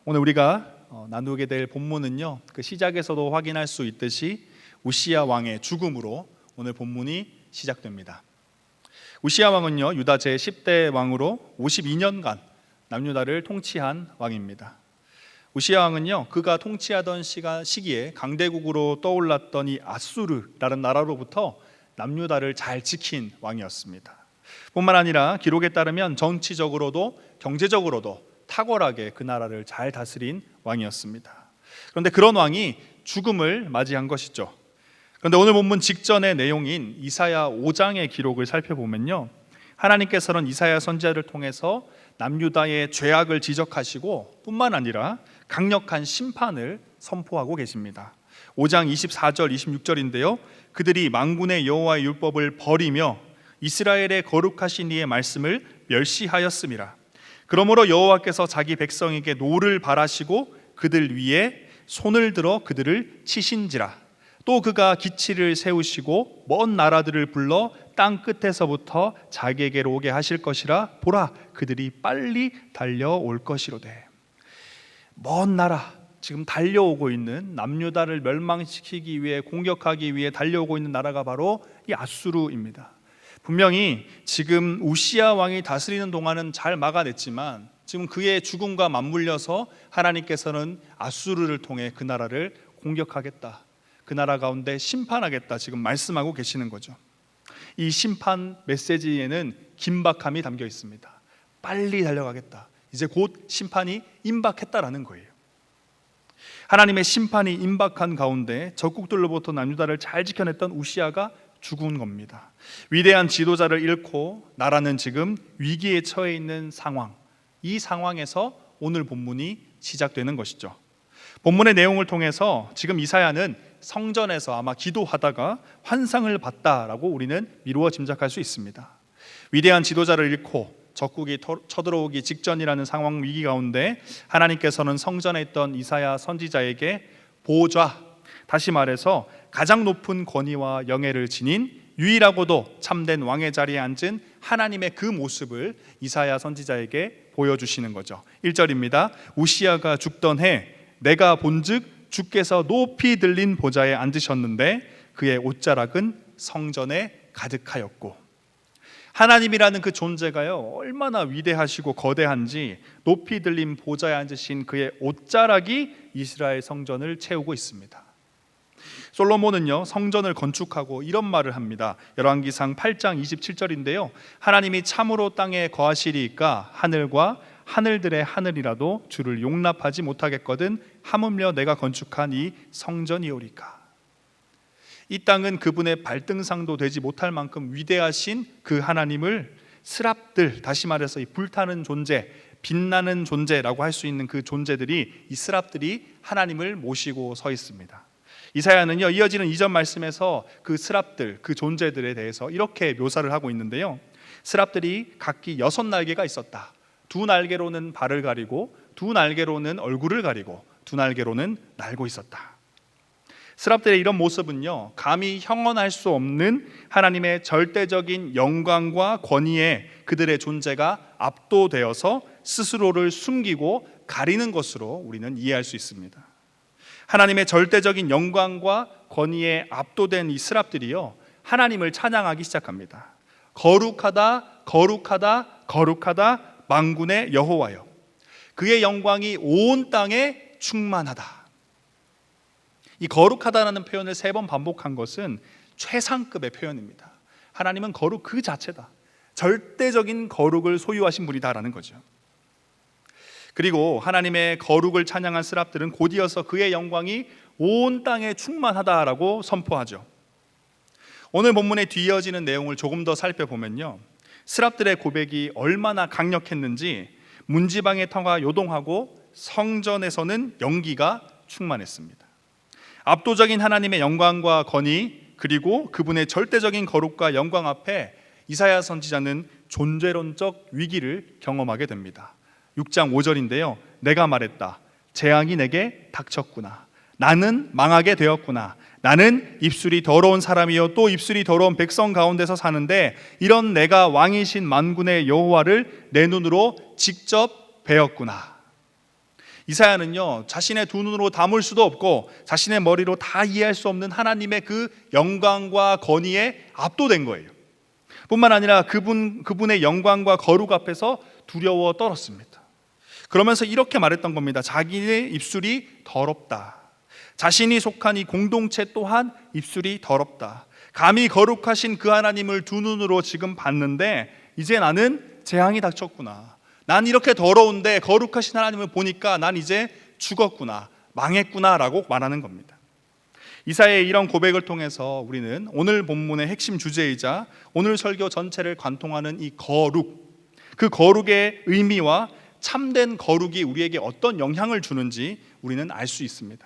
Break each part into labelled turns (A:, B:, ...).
A: 오늘 우리가 나누게 될 본문은요, 그 시작에서도 확인할 수 있듯이 우시야 왕의 죽음으로 오늘 본문이 시작됩니다. 우시야 왕은요, 유다 제10대 왕으로 52년간 남유다를 통치한 왕입니다. 우시야 왕은요, 그가 통치하던 시기에 강대국으로 떠올랐던 이 아수르라는 나라로부터 남유다를 잘 지킨 왕이었습니다. 뿐만 아니라 기록에 따르면 정치적으로도 경제적으로도 탁월하게 그 나라를 잘 다스린 왕이었습니다. 그런데 그런 왕이 죽음을 맞이한 것이죠. 그런데 오늘 본문 직전의 내용인 이사야 5장의 기록을 살펴보면요, 하나님께서는 이사야 선지자를 통해서 남유다의 죄악을 지적하시고 뿐만 아니라 강력한 심판을 선포하고 계십니다. 5장 24절 26절인데요, 그들이 만군의 여호와의 율법을 버리며 이스라엘의 거룩하신 이의 말씀을 멸시하였음이라. 그러므로 여호와께서 자기 백성에게 노를 바라시고 그들 위에 손을 들어 그들을 치신지라. 또 그가 기치를 세우시고 먼 나라들을 불러 땅 끝에서부터 자기에게로 오게 하실 것이라. 보라, 그들이 빨리 달려올 것이로되. 먼 나라, 지금 달려오고 있는 남유다를 멸망시키기 위해, 공격하기 위해 달려오고 있는 나라가 바로 이 아수르입니다. 분명히 지금 우시야 왕이 다스리는 동안은 잘 막아냈지만 지금 그의 죽음과 맞물려서 하나님께서는 아수르를 통해 그 나라를 공격하겠다, 그 나라 가운데 심판하겠다 지금 말씀하고 계시는 거죠. 이 심판 메시지에는 긴박함이 담겨 있습니다. 빨리 달려가겠다, 이제 곧 심판이 임박했다라는 거예요. 하나님의 심판이 임박한 가운데 적국들로부터 남유다를 잘 지켜냈던 우시야가 죽은 겁니다. 위대한 지도자를 잃고 나라는 지금 위기에 처해 있는 상황, 이 상황에서 오늘 본문이 시작되는 것이죠. 본문의 내용을 통해서 지금 이사야는 성전에서 아마 기도하다가 환상을 봤다라고 우리는 미루어 짐작할 수 있습니다. 위대한 지도자를 잃고 적국이 쳐들어오기 직전이라는 상황, 위기 가운데 하나님께서는 성전에 있던 이사야 선지자에게 보좌, 다시 말해서 가장 높은 권위와 영예를 지닌 유일하고도 참된 왕의 자리에 앉은 하나님의 그 모습을 이사야 선지자에게 보여주시는 거죠. 1절입니다. 우시야가 죽던 해 내가 본즉 주께서 높이 들린 보좌에 앉으셨는데 그의 옷자락은 성전에 가득하였고. 하나님이라는 그 존재가요, 얼마나 위대하시고 거대한지 높이 들린 보좌에 앉으신 그의 옷자락이 이스라엘 성전을 채우고 있습니다. 솔로몬은요, 성전을 건축하고 이런 말을 합니다. 열왕기상 8장 27절인데요, 하나님이 참으로 땅에 거하시리이까 하늘과 하늘들의 하늘이라도 주를 용납하지 못하겠거든 하물며 내가 건축한 이 성전이오리까. 이 땅은 그분의 발등상도 되지 못할 만큼 위대하신 그 하나님을 스랍들, 다시 말해서 이 불타는 존재, 빛나는 존재라고 할 수 있는 그 존재들이, 이 스랍들이 하나님을 모시고 서 있습니다. 이사야는요, 이어지는 이전 말씀에서 그 스랍들, 그 존재들에 대해서 이렇게 묘사를 하고 있는데요, 스랍들이 각기 6날개가 있었다. 2날개로는 발을 가리고 2날개로는 얼굴을 가리고 2날개로는 날고 있었다. 스랍들의 이런 모습은요, 감히 형언할 수 없는 하나님의 절대적인 영광과 권위에 그들의 존재가 압도되어서 스스로를 숨기고 가리는 것으로 우리는 이해할 수 있습니다. 하나님의 절대적인 영광과 권위에 압도된 이 스랍들이요, 하나님을 찬양하기 시작합니다. 거룩하다, 거룩하다, 거룩하다, 만군의 여호와여. 그의 영광이 온 땅에 충만하다. 이 거룩하다라는 표현을 3번 반복한 것은 최상급의 표현입니다. 하나님은 거룩 그 자체다. 절대적인 거룩을 소유하신 분이다라는 거죠. 그리고 하나님의 거룩을 찬양한 스랍들은 곧이어서 그의 영광이 온 땅에 충만하다라고 선포하죠. 오늘 본문에 뒤이어지는 내용을 조금 더 살펴보면요, 스랍들의 고백이 얼마나 강력했는지 문지방의 터가 요동하고 성전에서는 연기가 충만했습니다. 압도적인 하나님의 영광과 권위, 그리고 그분의 절대적인 거룩과 영광 앞에 이사야 선지자는 존재론적 위기를 경험하게 됩니다. 6장 5절인데요, 내가 말했다. 재앙이 내게 닥쳤구나. 나는 망하게 되었구나. 나는 입술이 더러운 사람이요 또 입술이 더러운 백성 가운데서 사는데 이런 내가 왕이신 만군의 여호와를 내 눈으로 직접 배웠구나. 이사야는요, 자신의 두 눈으로 담을 수도 없고 자신의 머리로 다 이해할 수 없는 하나님의 그 영광과 권위에 압도된 거예요. 뿐만 아니라 그분의 영광과 거룩 앞에서 두려워 떨었습니다. 그러면서 이렇게 말했던 겁니다. 자기의 입술이 더럽다. 자신이 속한 이 공동체 또한 입술이 더럽다. 감히 거룩하신 그 하나님을 두 눈으로 지금 봤는데 이제 나는 재앙이 닥쳤구나. 난 이렇게 더러운데 거룩하신 하나님을 보니까 난 이제 죽었구나, 망했구나 라고 말하는 겁니다. 이사야의 이런 고백을 통해서 우리는 오늘 본문의 핵심 주제이자 오늘 설교 전체를 관통하는 이 거룩, 그 거룩의 의미와 참된 거룩이 우리에게 어떤 영향을 주는지 우리는 알 수 있습니다.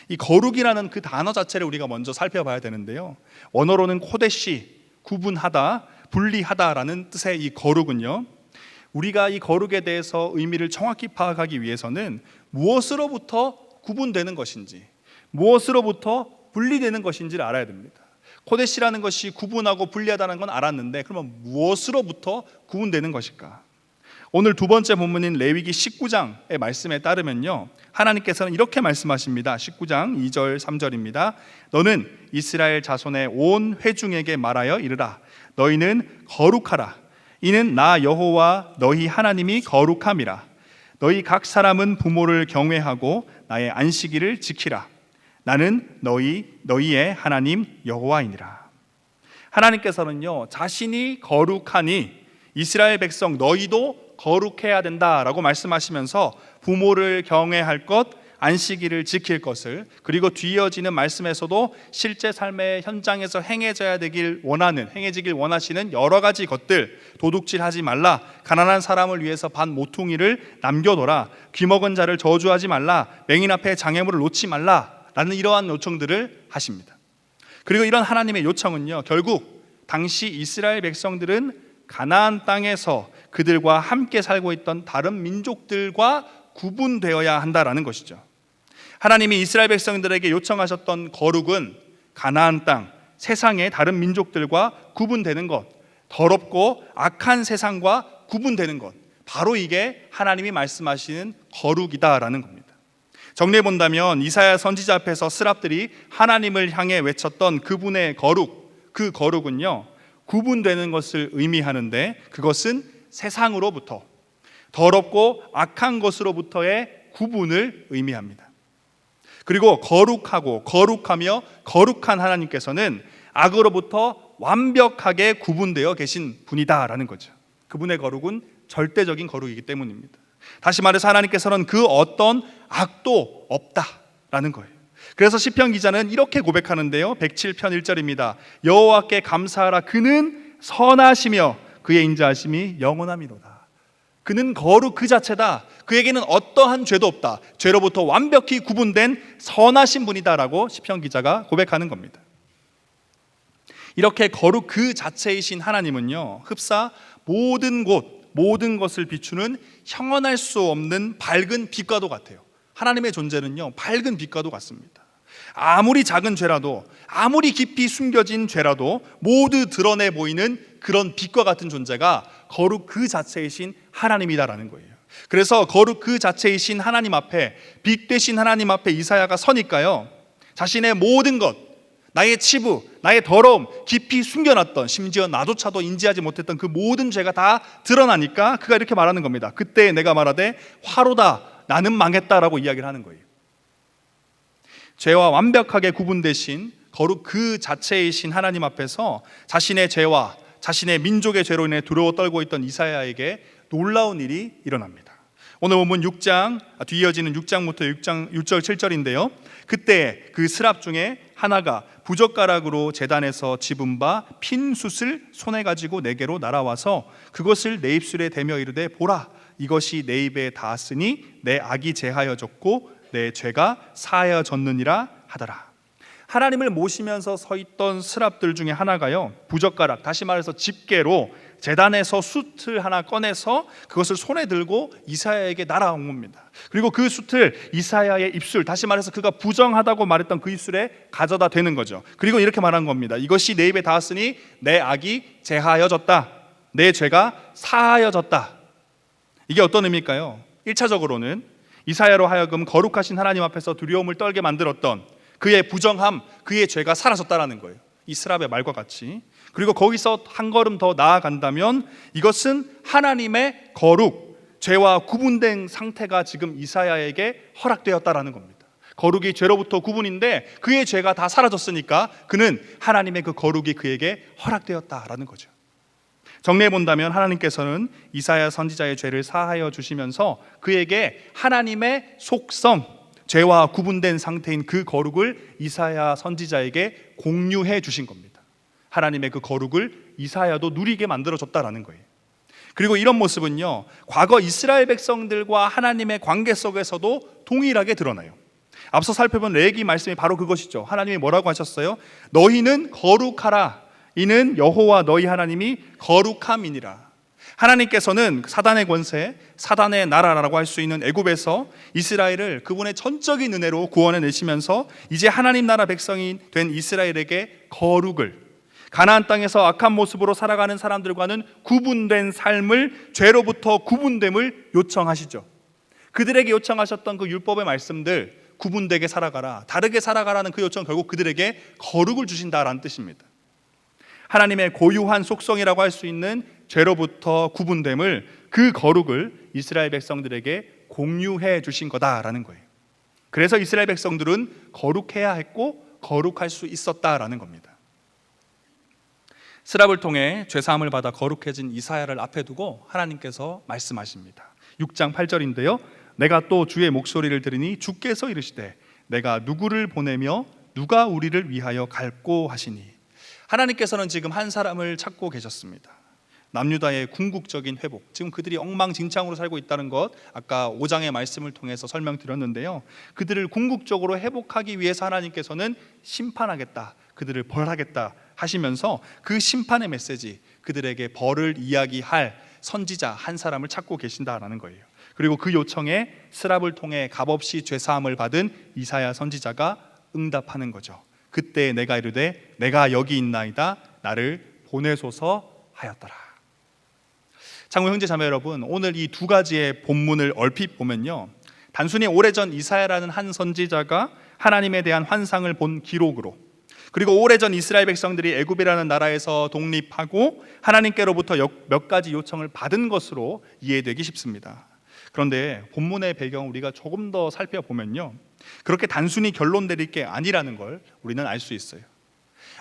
A: 이 거룩이라는 그 단어 자체를 우리가 먼저 살펴봐야 되는데요, 원어로는 코데시, 구분하다, 분리하다라는 뜻의 이 거룩은요, 우리가 이 거룩에 대해서 의미를 정확히 파악하기 위해서는 무엇으로부터 구분되는 것인지, 무엇으로부터 분리되는 것인지를 알아야 됩니다. 코데시라는 것이 구분하고 분리하다는 건 알았는데 그러면 무엇으로부터 구분되는 것일까? 오늘 두 번째 본문인 레위기 19장의 말씀에 따르면요, 하나님께서는 이렇게 말씀하십니다. 19장 2절 3절입니다. 너는 이스라엘 자손의 온 회중에게 말하여 이르라. 너희는 거룩하라. 이는 나 여호와 너희 하나님이 거룩함이라. 너희 각 사람은 부모를 경외하고 나의 안식일을 지키라. 나는 너희의 하나님 여호와이니라. 하나님께서는요, 자신이 거룩하니 이스라엘 백성 너희도 거룩해야 된다라고 말씀하시면서 부모를 경외할 것, 안식일을 지킬 것을, 그리고 뒤이어지는 말씀에서도 실제 삶의 현장에서 행해지길 원하시는 여러 가지 것들, 도둑질하지 말라, 가난한 사람을 위해서 반 모퉁이를 남겨둬라, 귀먹은 자를 저주하지 말라, 맹인 앞에 장애물을 놓지 말라 라는 이러한 요청들을 하십니다. 그리고 이런 하나님의 요청은요, 결국 당시 이스라엘 백성들은 가나안 땅에서 그들과 함께 살고 있던 다른 민족들과 구분되어야 한다라는 것이죠. 하나님이 이스라엘 백성들에게 요청하셨던 거룩은 가나안 땅, 세상의 다른 민족들과 구분되는 것, 더럽고 악한 세상과 구분되는 것, 바로 이게 하나님이 말씀하시는 거룩이다라는 겁니다. 정리해 본다면 이사야 선지자 앞에서 스랍들이 하나님을 향해 외쳤던 그분의 거룩, 그 거룩은요, 구분되는 것을 의미하는데 그것은 세상으로부터, 더럽고 악한 것으로부터의 구분을 의미합니다. 그리고 거룩하며 거룩한 하나님께서는 악으로부터 완벽하게 구분되어 계신 분이다라는 거죠. 그분의 거룩은 절대적인 거룩이기 때문입니다. 다시 말해서 하나님께서는 그 어떤 악도 없다라는 거예요. 그래서 시편 기자는 이렇게 고백하는데요, 107편 1절입니다. 여호와께 감사하라. 그는 선하시며 그의 인자하심이 영원함이로다. 그는 거룩 그 자체다. 그에게는 어떠한 죄도 없다. 죄로부터 완벽히 구분된 선하신 분이다라고 시편 기자가 고백하는 겁니다. 이렇게 거룩 그 자체이신 하나님은요, 흡사 모든 곳, 모든 것을 비추는 형언할 수 없는 밝은 빛과도 같아요. 하나님의 존재는요, 밝은 빛과도 같습니다. 아무리 작은 죄라도, 아무리 깊이 숨겨진 죄라도 모두 드러내 보이는 그런 빛과 같은 존재가 거룩 그 자체이신 하나님이다라는 거예요. 그래서 거룩 그 자체이신 하나님 앞에, 빛 되신 하나님 앞에 이사야가 서니까요, 자신의 모든 것, 나의 치부, 나의 더러움, 깊이 숨겨놨던, 심지어 나조차도 인지하지 못했던 그 모든 죄가 다 드러나니까 그가 이렇게 말하는 겁니다. 그때 내가 말하되 화로다, 나는 망했다라고 이야기를 하는 거예요. 죄와 완벽하게 구분되신 거룩 그 자체이신 하나님 앞에서 자신의 죄와 자신의 민족의 죄로 인해 두려워 떨고 있던 이사야에게 놀라운 일이 일어납니다. 오늘 본문 6장, 뒤이어지는 6장부터 6절 7절인데요 그때 그 스랍 중에 하나가 부젓가락으로 제단에서 집은 바 핀 숯을 손에 가지고 내게로 날아와서 그것을 내 입술에 대며 이르되 보라, 이것이 내 입에 닿았으니 내 악이 제하여졌고 내 죄가 사하여졌느니라 하더라. 하나님을 모시면서 서 있던 스랍들 중에 하나가요, 부젓가락, 다시 말해서 집게로 제단에서 숯을 하나 꺼내서 그것을 손에 들고 이사야에게 날아온 겁니다. 그리고 그 숯을 이사야의 입술, 다시 말해서 그가 부정하다고 말했던 그 입술에 가져다 대는 거죠. 그리고 이렇게 말한 겁니다. 이것이 내 입에 닿았으니 내 악이 제하여졌다, 내 죄가 사하여졌다. 이게 어떤 의미일까요? 1차적으로는 이사야로 하여금 거룩하신 하나님 앞에서 두려움을 떨게 만들었던 그의 부정함, 그의 죄가 사라졌다라는 거예요. 이 스랍의 말과 같이. 그리고 거기서 한 걸음 더 나아간다면 이것은 하나님의 거룩, 죄와 구분된 상태가 지금 이사야에게 허락되었다라는 겁니다. 거룩이 죄로부터 구분인데 그의 죄가 다 사라졌으니까 그는 하나님의 그 거룩이 그에게 허락되었다라는 거죠. 정리해 본다면 하나님께서는 이사야 선지자의 죄를 사하여 주시면서 그에게 하나님의 속성, 죄와 구분된 상태인 그 거룩을 이사야 선지자에게 공유해 주신 겁니다. 하나님의 그 거룩을 이사야도 누리게 만들어줬다라는 거예요. 그리고 이런 모습은요, 과거 이스라엘 백성들과 하나님의 관계 속에서도 동일하게 드러나요. 앞서 살펴본 레위기 말씀이 바로 그것이죠. 하나님이 뭐라고 하셨어요? 너희는 거룩하라, 이는 여호와 너희 하나님이 거룩함이니라. 하나님께서는 사단의 권세, 사단의 나라라고 할 수 있는 애굽에서 이스라엘을 그분의 전적인 은혜로 구원해 내시면서 이제 하나님 나라 백성이 된 이스라엘에게 거룩을, 가나안 땅에서 악한 모습으로 살아가는 사람들과는 구분된 삶을, 죄로부터 구분됨을 요청하시죠. 그들에게 요청하셨던 그 율법의 말씀들, 구분되게 살아가라, 다르게 살아가라는 그 요청, 결국 그들에게 거룩을 주신다라는 뜻입니다. 하나님의 고유한 속성이라고 할 수 있는 죄로부터 구분됨을, 그 거룩을 이스라엘 백성들에게 공유해 주신 거다라는 거예요. 그래서 이스라엘 백성들은 거룩해야 했고 거룩할 수 있었다라는 겁니다. 스랍을 통해 죄사함을 받아 거룩해진 이사야를 앞에 두고 하나님께서 말씀하십니다. 6장 8절인데요. 내가 또 주의 목소리를 들으니 주께서 이르시되 내가 누구를 보내며 누가 우리를 위하여 갈꼬 하시니. 하나님께서는 지금 한 사람을 찾고 계셨습니다. 남유다의 궁극적인 회복, 지금 그들이 엉망진창으로 살고 있다는 것 아까 5장의 말씀을 통해서 설명드렸는데요, 그들을 궁극적으로 회복하기 위해서 하나님께서는 심판하겠다, 그들을 벌하겠다 하시면서 그 심판의 메시지, 그들에게 벌을 이야기할 선지자 한 사람을 찾고 계신다라는 거예요. 그리고 그 요청에 스랍을 통해 값없이 죄사함을 받은 이사야 선지자가 응답하는 거죠. 그때 내가 이르되 내가 여기 있나이다, 나를 보내소서 하였더라. 장로 형제 자매 여러분, 오늘 이 두 가지의 본문을 얼핏 보면요, 단순히 오래전 이사야라는 한 선지자가 하나님에 대한 환상을 본 기록으로, 그리고 오래전 이스라엘 백성들이 애굽이라는 나라에서 독립하고 하나님께로부터 몇 가지 요청을 받은 것으로 이해되기 쉽습니다. 그런데 본문의 배경을 우리가 조금 더 살펴보면요, 그렇게 단순히 결론 내릴 게 아니라는 걸 우리는 알 수 있어요.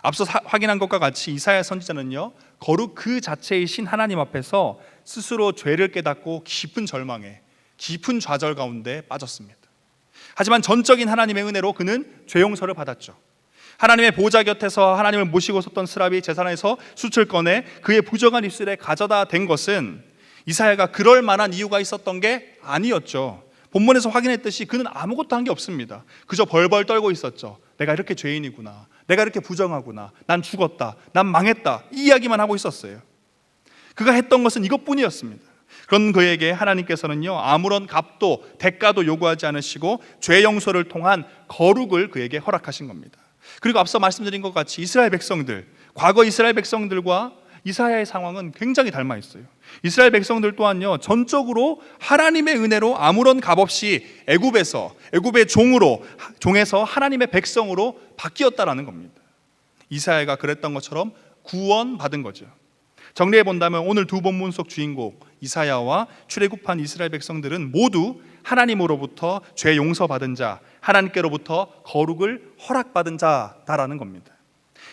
A: 앞서 확인한 것과 같이 이사야 선지자는요, 거룩 그 자체이신 하나님 앞에서 스스로 죄를 깨닫고 깊은 절망에, 깊은 좌절 가운데 빠졌습니다. 하지만 전적인 하나님의 은혜로 그는 죄 용서를 받았죠. 하나님의 보좌 곁에서 하나님을 모시고 섰던 스랍이 제산에서 숯을 꺼내 그의 부정한 입술에 가져다 댄 것은 이사야가 그럴 만한 이유가 있었던 게 아니었죠. 본문에서 확인했듯이 그는 아무것도 한 게 없습니다. 그저 벌벌 떨고 있었죠. 내가 이렇게 죄인이구나, 내가 이렇게 부정하구나, 난 죽었다, 난 망했다, 이 이야기만 하고 있었어요. 그가 했던 것은 이것뿐이었습니다. 그런 그에게 하나님께서는요, 아무런 값도 대가도 요구하지 않으시고 죄 용서를 통한 거룩을 그에게 허락하신 겁니다. 그리고 앞서 말씀드린 것 같이 이스라엘 백성들, 과거 이스라엘 백성들과 이사야의 상황은 굉장히 닮아 있어요. 이스라엘 백성들 또한요, 전적으로 하나님의 은혜로 아무런 값없이 애굽의 종에서 하나님의 백성으로 바뀌었다라는 겁니다. 이사야가 그랬던 것처럼 구원받은 거죠. 정리해 본다면 오늘 두 본문 속 주인공 이사야와 출애굽한 이스라엘 백성들은 모두 하나님으로부터 죄 용서받은 자, 하나님께로부터 거룩을 허락받은 자다라는 겁니다.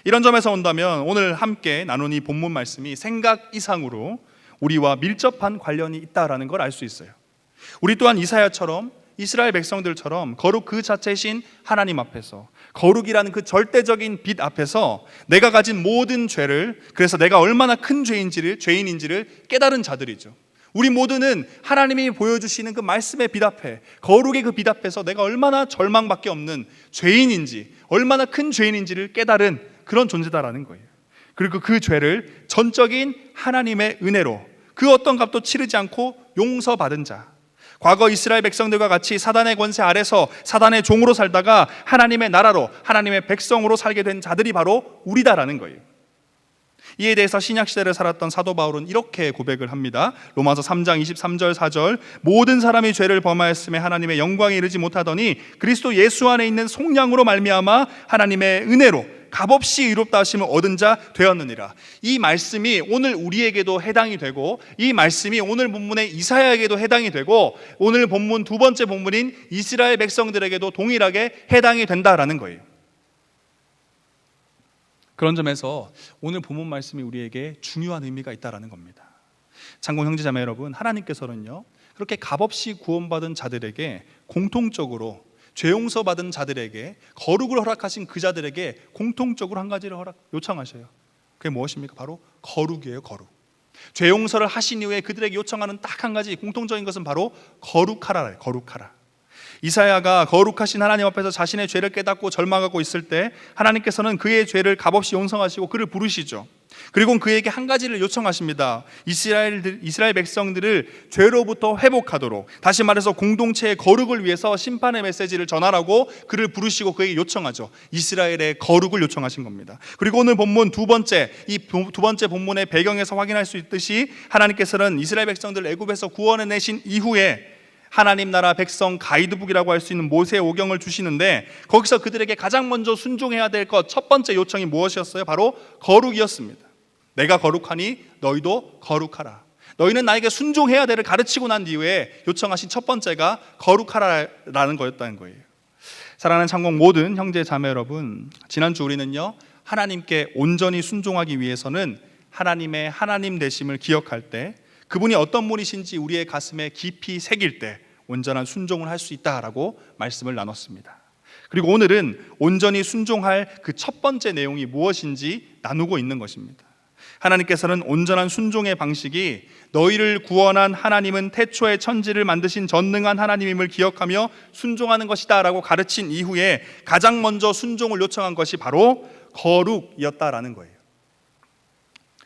A: 이런 점에서 본다면 오늘 함께 나눈 이 본문 말씀이 생각 이상으로 우리와 밀접한 관련이 있다라는 걸 알 수 있어요. 우리 또한 이사야처럼, 이스라엘 백성들처럼 거룩 그 자체이신 하나님 앞에서, 거룩이라는 그 절대적인 빛 앞에서 내가 가진 모든 죄를, 그래서 내가 얼마나 큰 죄인인지를 깨달은 자들이죠. 우리 모두는 하나님이 보여주시는 그 말씀의 빛 앞에, 거룩의 그 빛 앞에서 내가 얼마나 절망밖에 없는 죄인인지, 얼마나 큰 죄인인지를 깨달은 그런 존재다라는 거예요. 그리고 그 죄를 전적인 하나님의 은혜로 그 어떤 값도 치르지 않고 용서받은 자, 과거 이스라엘 백성들과 같이 사단의 권세 아래서 사단의 종으로 살다가 하나님의 나라로 하나님의 백성으로 살게 된 자들이 바로 우리다라는 거예요. 이에 대해서 신약시대를 살았던 사도 바울은 이렇게 고백을 합니다. 로마서 3장 23절 4절 모든 사람이 죄를 범하였음에 하나님의 영광에 이르지 못하더니 그리스도 예수 안에 있는 속량으로 말미암아 하나님의 은혜로 값없이 의롭다 하심을 얻은 자 되었느니라. 이 말씀이 오늘 우리에게도 해당이 되고 이 말씀이 오늘 본문의 이사야에게도 해당이 되고 오늘 본문 두 번째 본문인 이스라엘 백성들에게도 동일하게 해당이 된다라는 거예요. 그런 점에서 오늘 본문 말씀이 우리에게 중요한 의미가 있다라는 겁니다. 장공 형제자매 여러분, 하나님께서는요 그렇게 값없이 구원받은 자들에게 공통적으로 죄 용서받은 자들에게 거룩을 허락하신 그 자들에게 공통적으로 한 가지를 요청하셔요. 그게 무엇입니까? 바로 거룩이에요. 거룩. 죄 용서를 하신 이후에 그들에게 요청하는 딱 한 가지 공통적인 것은 바로 거룩하라래요. 거룩하라. 이사야가 거룩하신 하나님 앞에서 자신의 죄를 깨닫고 절망하고 있을 때 하나님께서는 그의 죄를 값없이 용서하시고 그를 부르시죠. 그리고 그에게 한 가지를 요청하십니다. 이스라엘 백성들을 죄로부터 회복하도록, 다시 말해서 공동체의 거룩을 위해서 심판의 메시지를 전하라고 그를 부르시고 그에게 요청하죠. 이스라엘의 거룩을 요청하신 겁니다. 그리고 오늘 본문 두 번째 본문의 배경에서 확인할 수 있듯이 하나님께서는 이스라엘 백성들을 애굽에서 구원해내신 이후에 하나님 나라 백성 가이드북이라고 할 수 있는 모세의 오경을 주시는데 거기서 그들에게 가장 먼저 순종해야 될 것 첫 번째 요청이 무엇이었어요? 바로 거룩이었습니다. 내가 거룩하니 너희도 거룩하라. 너희는 나에게 순종해야 될을 가르치고 난 이후에 요청하신 첫 번째가 거룩하라라는 거였다는 거예요. 사랑하는 창공 모든 형제 자매 여러분, 지난주 우리는요 하나님께 온전히 순종하기 위해서는 하나님의 하나님 되심을 기억할 때 그분이 어떤 분이신지 우리의 가슴에 깊이 새길 때 온전한 순종을 할 수 있다라고 말씀을 나눴습니다. 그리고 오늘은 온전히 순종할 그 첫 번째 내용이 무엇인지 나누고 있는 것입니다. 하나님께서는 온전한 순종의 방식이 너희를 구원한 하나님은 태초에 천지를 만드신 전능한 하나님임을 기억하며 순종하는 것이다 라고 가르친 이후에 가장 먼저 순종을 요청한 것이 바로 거룩이었다라는 거예요.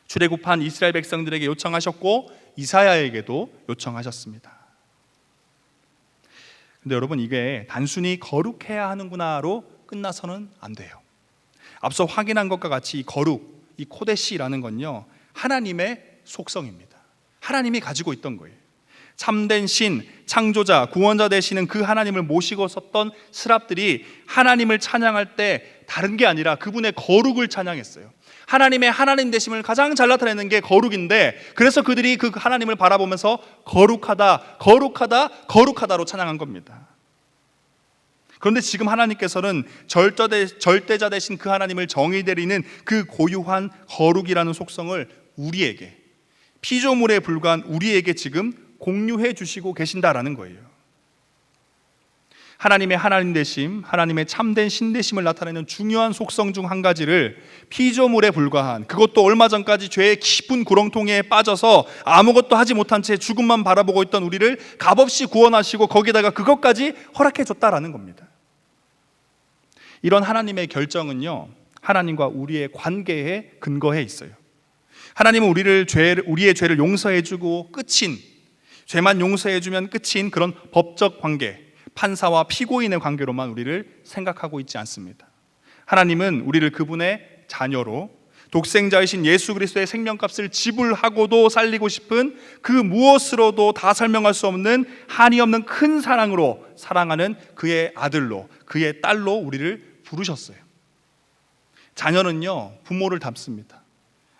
A: 출애굽한 이스라엘 백성들에게 요청하셨고 이사야에게도 요청하셨습니다. 근데 여러분, 이게 단순히 거룩해야 하는구나로 끝나서는 안 돼요. 앞서 확인한 것과 같이 이 거룩, 이 코데시라는 건요 하나님의 속성입니다. 하나님이 가지고 있던 거예요. 참된 신, 창조자, 구원자 되시는 그 하나님을 모시고 섰던 스랍들이 하나님을 찬양할 때 다른 게 아니라 그분의 거룩을 찬양했어요. 하나님의 하나님 되심을 가장 잘 나타내는 게 거룩인데, 그래서 그들이 그 하나님을 바라보면서 거룩하다, 거룩하다, 거룩하다로 찬양한 겁니다. 그런데 지금 하나님께서는 절대자 되신 그 하나님을 정의 내리는 그 고유한 거룩이라는 속성을 우리에게, 피조물에 불과한 우리에게 지금 공유해 주시고 계신다라는 거예요. 하나님의 하나님 되심, 하나님의 참된 신 되심을 나타내는 중요한 속성 중 한 가지를 피조물에 불과한, 그것도 얼마 전까지 죄의 깊은 구렁텅이에 빠져서 아무것도 하지 못한 채 죽음만 바라보고 있던 우리를 값없이 구원하시고 거기다가 그것까지 허락해 줬다라는 겁니다. 이런 하나님의 결정은요 하나님과 우리의 관계에 근거해 있어요. 하나님은 우리의 죄를 용서해주고 끝인, 죄만 용서해주면 끝인 그런 법적 관계, 판사와 피고인의 관계로만 우리를 생각하고 있지 않습니다. 하나님은 우리를 그분의 자녀로 독생자이신 예수 그리스도의 생명값을 지불하고도 살리고 싶은 그 무엇으로도 다 설명할 수 없는 한이 없는 큰 사랑으로 사랑하는 그의 아들로, 그의 딸로 우리를 부르셨어요. 자녀는요 부모를 닮습니다.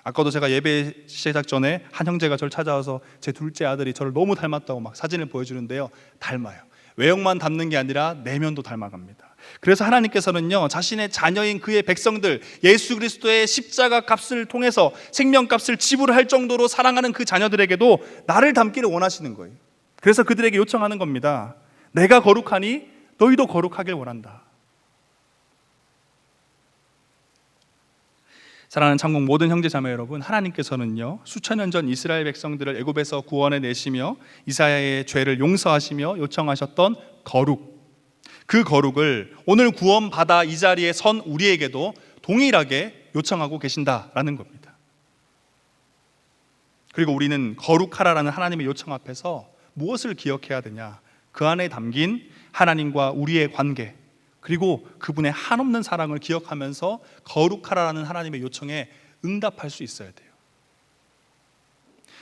A: 아까도 제가 예배 시작 전에 한 형제가 저를 찾아와서 제 둘째 아들이 저를 너무 닮았다고 막 사진을 보여주는데요, 닮아요. 외형만 닮는 게 아니라 내면도 닮아갑니다. 그래서 하나님께서는요 자신의 자녀인 그의 백성들, 예수 그리스도의 십자가 값을 통해서 생명값을 지불할 정도로 사랑하는 그 자녀들에게도 나를 닮기를 원하시는 거예요. 그래서 그들에게 요청하는 겁니다. 내가 거룩하니 너희도 거룩하길 원한다. 사랑하는 창공 모든 형제 자매 여러분, 하나님께서는요 수천 년 전 이스라엘 백성들을 애굽에서 구원해 내시며 이사야의 죄를 용서하시며 요청하셨던 거룩, 그 거룩을 오늘 구원받아 이 자리에 선 우리에게도 동일하게 요청하고 계신다라는 겁니다. 그리고 우리는 거룩하라라는 하나님의 요청 앞에서 무엇을 기억해야 되냐? 그 안에 담긴 하나님과 우리의 관계, 그리고 그분의 한없는 사랑을 기억하면서 거룩하라라는 하나님의 요청에 응답할 수 있어야 돼요.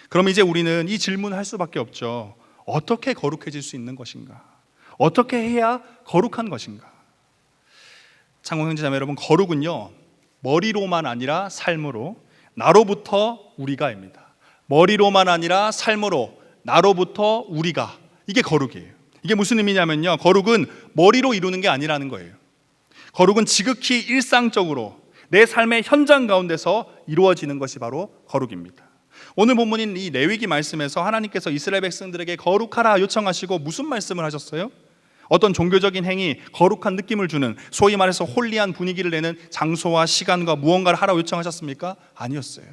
A: 그럼 이제 우리는 이 질문을 할 수밖에 없죠. 어떻게 거룩해질 수 있는 것인가? 어떻게 해야 거룩한 것인가? 창공 형제자매 여러분, 거룩은요, 머리로만 아니라 삶으로, 나로부터 우리가입니다. 머리로만 아니라 삶으로, 나로부터 우리가. 이게 거룩이에요. 이게 무슨 의미냐면요, 거룩은 머리로 이루는 게 아니라는 거예요. 거룩은 지극히 일상적으로 내 삶의 현장 가운데서 이루어지는 것이 바로 거룩입니다. 오늘 본문인 이 레위기 말씀에서 하나님께서 이스라엘 백성들에게 거룩하라 요청하시고 무슨 말씀을 하셨어요? 어떤 종교적인 행위, 거룩한 느낌을 주는, 소위 말해서 홀리한 분위기를 내는 장소와 시간과 무언가를 하라고 요청하셨습니까? 아니었어요.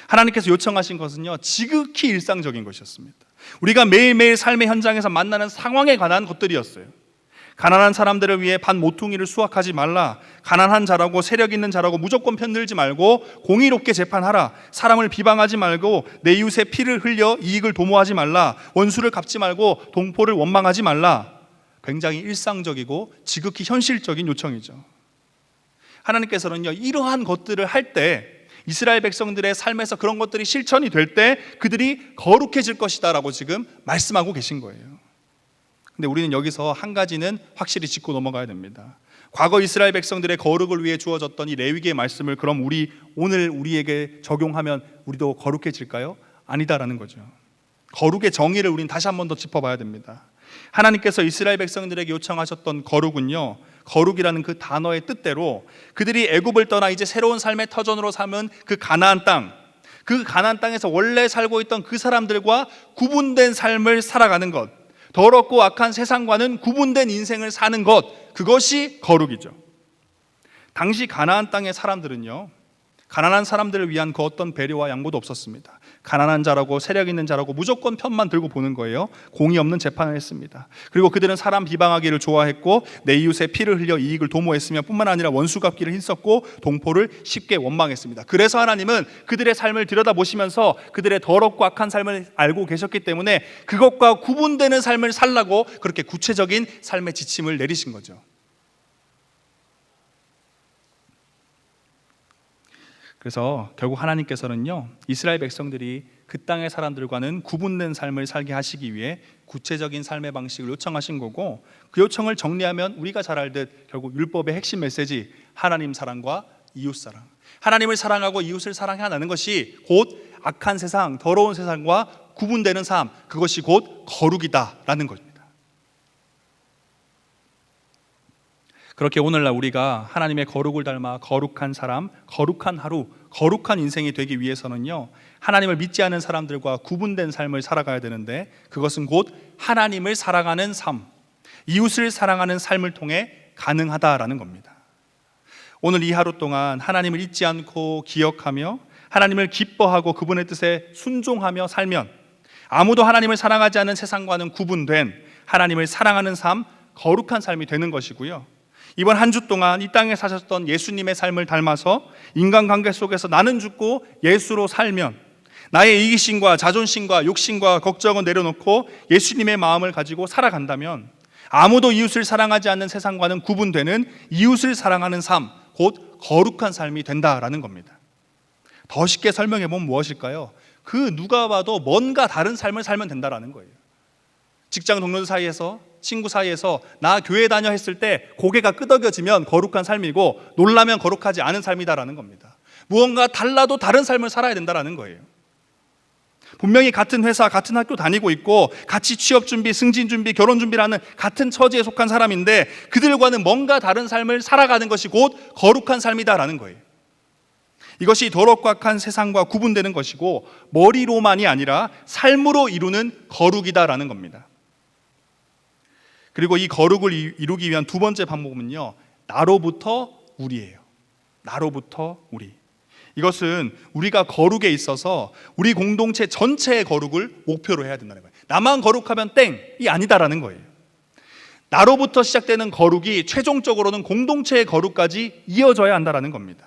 A: 하나님께서 요청하신 것은요, 지극히 일상적인 것이었습니다. 우리가 매일매일 삶의 현장에서 만나는 상황에 관한 것들이었어요. 가난한 사람들을 위해 반 모퉁이를 수확하지 말라. 가난한 자라고 세력 있는 자라고 무조건 편들지 말고 공의롭게 재판하라. 사람을 비방하지 말고 내 이웃의 피를 흘려 이익을 도모하지 말라. 원수를 갚지 말고 동포를 원망하지 말라. 굉장히 일상적이고 지극히 현실적인 요청이죠. 하나님께서는요, 이러한 것들을 할 때 이스라엘 백성들의 삶에서 그런 것들이 실천이 될 때 그들이 거룩해질 것이다 라고 지금 말씀하고 계신 거예요. 근데 우리는 여기서 한 가지는 확실히 짚고 넘어가야 됩니다. 과거 이스라엘 백성들의 거룩을 위해 주어졌던 이 레위기의 말씀을 그럼 오늘 우리에게 적용하면 우리도 거룩해질까요? 아니다라는 거죠. 거룩의 정의를 우리는 다시 한 번 더 짚어봐야 됩니다. 하나님께서 이스라엘 백성들에게 요청하셨던 거룩은요, 거룩이라는 그 단어의 뜻대로 그들이 애굽을 떠나 이제 새로운 삶의 터전으로 삼은 그 가나안 땅, 그 가나안 땅에서 원래 살고 있던 그 사람들과 구분된 삶을 살아가는 것, 더럽고 악한 세상과는 구분된 인생을 사는 것, 그것이 거룩이죠. 당시 가나안 땅의 사람들은요, 가난한 사람들을 위한 그 어떤 배려와 양보도 없었습니다. 가난한 자라고 세력 있는 자라고 무조건 편만 들고 보는 거예요. 공의 없는 재판을 했습니다. 그리고 그들은 사람 비방하기를 좋아했고 내 이웃의 피를 흘려 이익을 도모했으며 뿐만 아니라 원수 갚기를 힘썼고 동포를 쉽게 원망했습니다. 그래서 하나님은 그들의 삶을 들여다보시면서 그들의 더럽고 악한 삶을 알고 계셨기 때문에 그것과 구분되는 삶을 살라고 그렇게 구체적인 삶의 지침을 내리신 거죠. 그래서 결국 하나님께서는요, 이스라엘 백성들이 그 땅의 사람들과는 구분된 삶을 살게 하시기 위해 구체적인 삶의 방식을 요청하신 거고, 그 요청을 정리하면 우리가 잘 알듯 결국 율법의 핵심 메시지, 하나님 사랑과 이웃 사랑, 하나님을 사랑하고 이웃을 사랑하는 것이 곧 악한 세상, 더러운 세상과 구분되는 삶, 그것이 곧 거룩이다라는 겁니다. 그렇게 오늘날 우리가 하나님의 거룩을 닮아 거룩한 사람, 거룩한 하루, 거룩한 인생이 되기 위해서는요, 하나님을 믿지 않는 사람들과 구분된 삶을 살아가야 되는데, 그것은 곧 하나님을 사랑하는 삶, 이웃을 사랑하는 삶을 통해 가능하다라는 겁니다. 오늘 이 하루 동안 하나님을 잊지 않고 기억하며 하나님을 기뻐하고 그분의 뜻에 순종하며 살면 아무도 하나님을 사랑하지 않는 세상과는 구분된 하나님을 사랑하는 삶, 거룩한 삶이 되는 것이고요, 이번 한 주 동안 이 땅에 사셨던 예수님의 삶을 닮아서 인간관계 속에서 나는 죽고 예수로 살면, 나의 이기심과 자존심과 욕심과 걱정을 내려놓고 예수님의 마음을 가지고 살아간다면 아무도 이웃을 사랑하지 않는 세상과는 구분되는 이웃을 사랑하는 삶, 곧 거룩한 삶이 된다라는 겁니다. 더 쉽게 설명해 보면 무엇일까요? 그 누가 봐도 뭔가 다른 삶을 살면 된다라는 거예요. 직장 동료들 사이에서, 친구 사이에서 나 교회 다녀 했을 때 고개가 끄덕여지면 거룩한 삶이고 놀라면 거룩하지 않은 삶이다라는 겁니다. 무언가 달라도 다른 삶을 살아야 된다라는 거예요. 분명히 같은 회사, 같은 학교 다니고 있고 같이 취업 준비, 승진 준비, 결혼 준비라는 같은 처지에 속한 사람인데 그들과는 뭔가 다른 삶을 살아가는 것이 곧 거룩한 삶이다라는 거예요. 이것이 더럽고 악한 세상과 구분되는 것이고 머리로만이 아니라 삶으로 이루는 거룩이다라는 겁니다. 그리고 이 거룩을 이루기 위한 두 번째 방법은요, 나로부터 우리예요. 나로부터 우리. 이것은 우리가 거룩에 있어서 우리 공동체 전체의 거룩을 목표로 해야 된다는 거예요. 나만 거룩하면 땡이 아니다라는 거예요. 나로부터 시작되는 거룩이 최종적으로는 공동체의 거룩까지 이어져야 한다는 겁니다.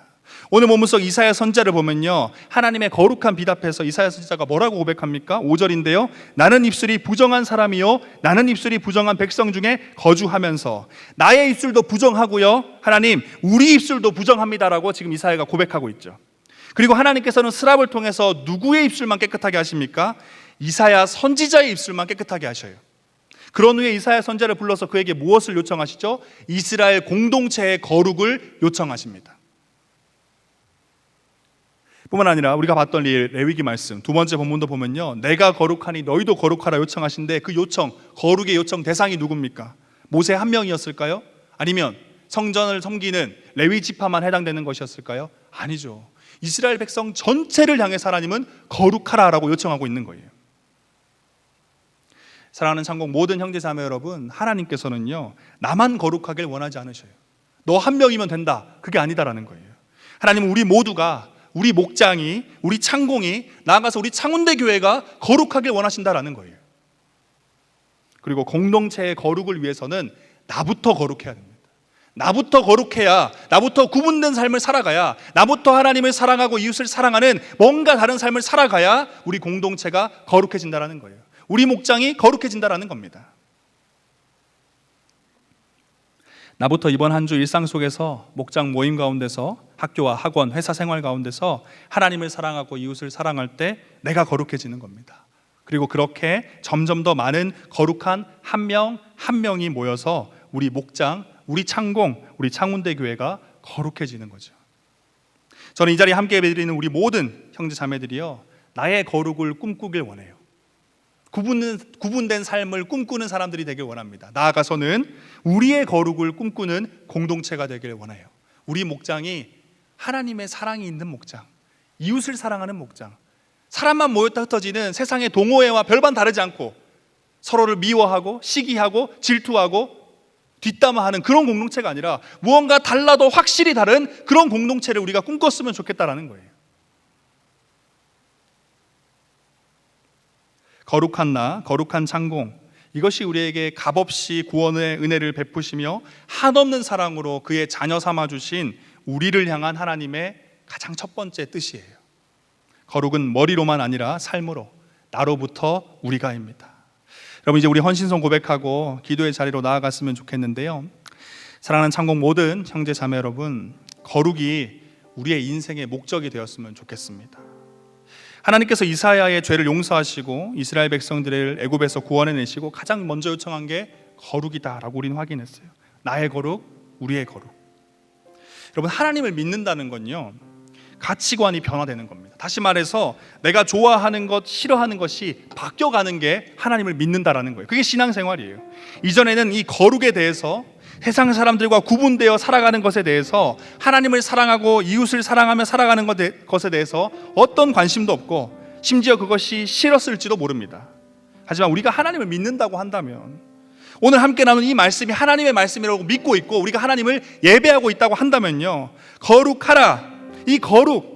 A: 오늘 본문 속 이사야 선지자를 보면요, 하나님의 거룩한 빛 앞에서 이사야 선지자가 뭐라고 고백합니까? 5절인데요. 나는 입술이 부정한 사람이요, 나는 입술이 부정한 백성 중에 거주하면서 나의 입술도 부정하고요, 하나님 우리 입술도 부정합니다라고 지금 이사야가 고백하고 있죠. 그리고 하나님께서는 스랍을 통해서 누구의 입술만 깨끗하게 하십니까? 이사야 선지자의 입술만 깨끗하게 하셔요. 그런 후에 이사야 선지자를 불러서 그에게 무엇을 요청하시죠? 이스라엘 공동체의 거룩을 요청하십니다. 뿐만 아니라 우리가 봤던 레위기 말씀 두 번째 본문도 보면요, 내가 거룩하니 너희도 거룩하라 요청하신데 그 요청, 거룩의 요청 대상이 누굽니까? 모세 한 명이었을까요? 아니면 성전을 섬기는 레위 지파만 해당되는 것이었을까요? 아니죠. 이스라엘 백성 전체를 향해서 하나님은 거룩하라라고 요청하고 있는 거예요. 사랑하는 창공 모든 형제 자매 여러분, 하나님께서는요 나만 거룩하길 원하지 않으셔요. 너 한 명이면 된다, 그게 아니다라는 거예요. 하나님은 우리 모두가, 우리 목장이, 우리 창공이, 나아가서 우리 창운대 교회가 거룩하길 원하신다라는 거예요. 그리고 공동체의 거룩을 위해서는 나부터 거룩해야 됩니다. 나부터 거룩해야, 나부터 구분된 삶을 살아가야, 나부터 하나님을 사랑하고 이웃을 사랑하는 뭔가 다른 삶을 살아가야 우리 공동체가 거룩해진다라는 거예요. 우리 목장이 거룩해진다라는 겁니다. 나부터 이번 한 주 일상 속에서, 목장 모임 가운데서, 학교와 학원, 회사 생활 가운데서 하나님을 사랑하고 이웃을 사랑할 때 내가 거룩해지는 겁니다. 그리고 그렇게 점점 더 많은 거룩한 한 명 한 명이 모여서 우리 목장, 우리 창공, 우리 창운대 교회가 거룩해지는 거죠. 저는 이 자리에 함께 예배드리는 우리 모든 형제 자매들이요, 나의 거룩을 꿈꾸길 원해요. 구분된 삶을 꿈꾸는 사람들이 되길 원합니다. 나아가서는 우리의 거룩을 꿈꾸는 공동체가 되길 원해요. 우리 목장이 하나님의 사랑이 있는 목장, 이웃을 사랑하는 목장, 사람만 모였다 흩어지는 세상의 동호회와 별반 다르지 않고 서로를 미워하고 시기하고 질투하고 뒷담화하는 그런 공동체가 아니라 무언가 달라도 확실히 다른 그런 공동체를 우리가 꿈꿨으면 좋겠다라는 거예요. 거룩한 나, 거룩한 창공, 이것이 우리에게 값없이 구원의 은혜를 베푸시며 한없는 사랑으로 그의 자녀 삼아주신 우리를 향한 하나님의 가장 첫 번째 뜻이에요. 거룩은 머리로만 아니라 삶으로, 나로부터 우리가입니다. 여러분, 이제 우리 헌신성 고백하고 기도의 자리로 나아갔으면 좋겠는데요, 사랑하는 창공 모든 형제 자매 여러분, 거룩이 우리의 인생의 목적이 되었으면 좋겠습니다. 하나님께서 이사야의 죄를 용서하시고 이스라엘 백성들을 애굽에서 구원해내시고 가장 먼저 요청한 게 거룩이다라고 우리는 확인했어요. 나의 거룩, 우리의 거룩. 여러분, 하나님을 믿는다는 건요, 가치관이 변화되는 겁니다. 다시 말해서 내가 좋아하는 것, 싫어하는 것이 바뀌어가는 게 하나님을 믿는다라는 거예요. 그게 신앙생활이에요. 이전에는 이 거룩에 대해서, 세상 사람들과 구분되어 살아가는 것에 대해서, 하나님을 사랑하고 이웃을 사랑하며 살아가는 것에 대해서 어떤 관심도 없고 심지어 그것이 싫었을지도 모릅니다. 하지만 우리가 하나님을 믿는다고 한다면, 오늘 함께 나눈 이 말씀이 하나님의 말씀이라고 믿고 있고 우리가 하나님을 예배하고 있다고 한다면요, 거룩하라, 이 거룩,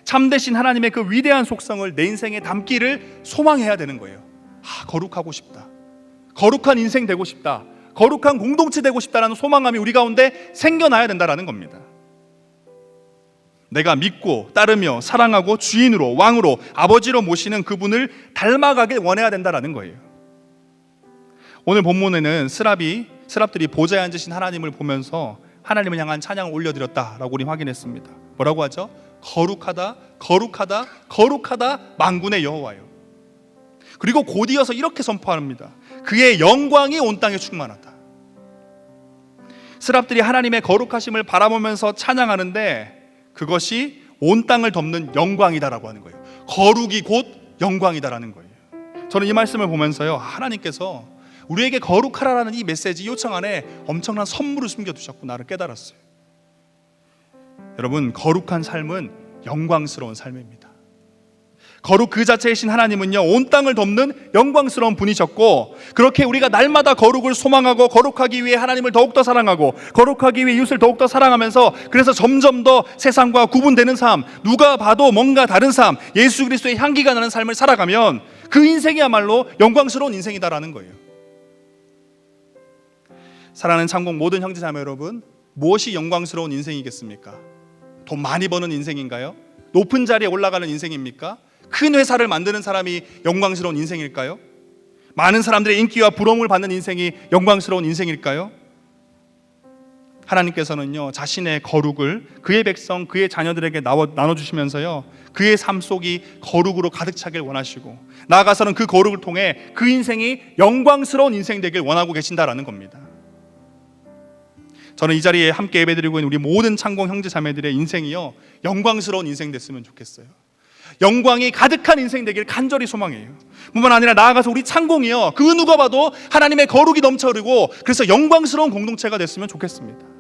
A: 참되신 하나님의 그 위대한 속성을 내 인생에 담기를 소망해야 되는 거예요. 거룩하고 싶다, 거룩한 인생 되고 싶다, 거룩한 공동체 되고 싶다라는 소망감이 우리 가운데 생겨나야 된다라는 겁니다. 내가 믿고 따르며 사랑하고 주인으로, 왕으로, 아버지로 모시는 그분을 닮아가길 원해야 된다라는 거예요. 오늘 본문에는 스랍들이 보좌에 앉으신 하나님을 보면서 하나님을 향한 찬양을 올려드렸다라고 우리 확인했습니다. 뭐라고 하죠? 거룩하다, 거룩하다, 거룩하다 만군의 여호와요. 그리고 곧이어서 이렇게 선포합니다. 그의 영광이 온 땅에 충만하다. 스랍들이 하나님의 거룩하심을 바라보면서 찬양하는데 그것이 온 땅을 덮는 영광이다라고 하는 거예요. 거룩이 곧 영광이다라는 거예요. 저는 이 말씀을 보면서요, 하나님께서 우리에게 거룩하라는 이 메시지 요청 안에 엄청난 선물을 숨겨두셨구나를 깨달았어요. 여러분, 거룩한 삶은 영광스러운 삶입니다. 거룩 그 자체이신 하나님은요, 온 땅을 덮는 영광스러운 분이셨고, 그렇게 우리가 날마다 거룩을 소망하고 거룩하기 위해 하나님을 더욱더 사랑하고 거룩하기 위해 이웃을 더욱더 사랑하면서, 그래서 점점 더 세상과 구분되는 삶, 누가 봐도 뭔가 다른 삶, 예수 그리스도의 향기가 나는 삶을 살아가면 그 인생이야말로 영광스러운 인생이다라는 거예요. 사랑하는 창공 모든 형제자매 여러분, 무엇이 영광스러운 인생이겠습니까? 돈 많이 버는 인생인가요? 높은 자리에 올라가는 인생입니까? 큰 회사를 만드는 사람이 영광스러운 인생일까요? 많은 사람들의 인기와 부러움을 받는 인생이 영광스러운 인생일까요? 하나님께서는요, 자신의 거룩을 그의 백성, 그의 자녀들에게 나눠주시면서요, 그의 삶 속이 거룩으로 가득 차길 원하시고, 나아가서는 그 거룩을 통해 그 인생이 영광스러운 인생 되길 원하고 계신다라는 겁니다. 저는 이 자리에 함께 예배드리고 있는 우리 모든 창공 형제 자매들의 인생이요, 영광스러운 인생 됐으면 좋겠어요. 영광이 가득한 인생 되길 간절히 소망해요. 뿐만 아니라 나아가서 우리 창공이요, 그 누가 봐도 하나님의 거룩이 넘쳐 흐르고 그래서 영광스러운 공동체가 됐으면 좋겠습니다.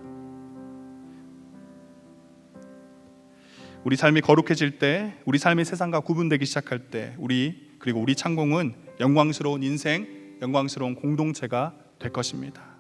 A: 우리 삶이 거룩해질 때, 우리 삶이 세상과 구분되기 시작할 때, 그리고 우리 창공은 영광스러운 인생, 영광스러운 공동체가 될 것입니다.